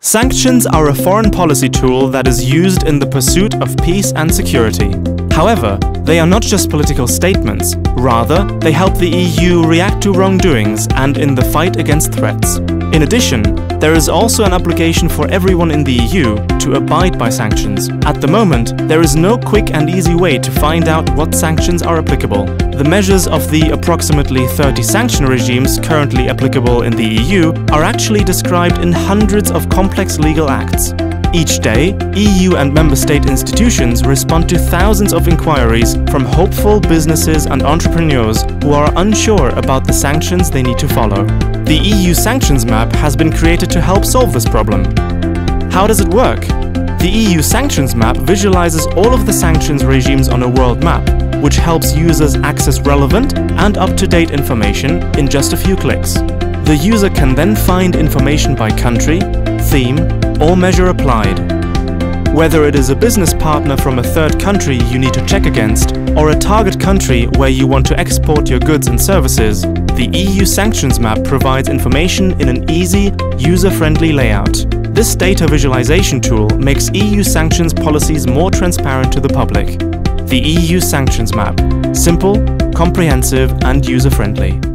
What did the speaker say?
Sanctions are a foreign policy tool that is used in the pursuit of peace and security. However, they are not just political statements, rather, they help the EU react to wrongdoings and in the fight against threats. In addition, there is also an obligation for everyone in the EU to abide by sanctions. At the moment, there is no quick and easy way to find out what sanctions are applicable. The measures of the approximately 30 sanction regimes currently applicable in the EU are actually described in hundreds of complex legal acts. Each day, EU and member state institutions respond to thousands of inquiries from hopeful businesses and entrepreneurs who are unsure about the sanctions they need to follow. The EU Sanctions Map has been created to help solve this problem. How does it work? The EU Sanctions Map visualizes all of the sanctions regimes on a world map, which helps users access relevant and up-to-date information in just a few clicks. The user can then find information by country, theme, or measure applied. Whether it is a business partner from a third country you need to check against, or a target country where you want to export your goods and services, the EU Sanctions Map provides information in an easy, user-friendly layout. This data visualization tool makes EU sanctions policies more transparent to the public. The EU Sanctions Map. Simple, comprehensive, and user-friendly.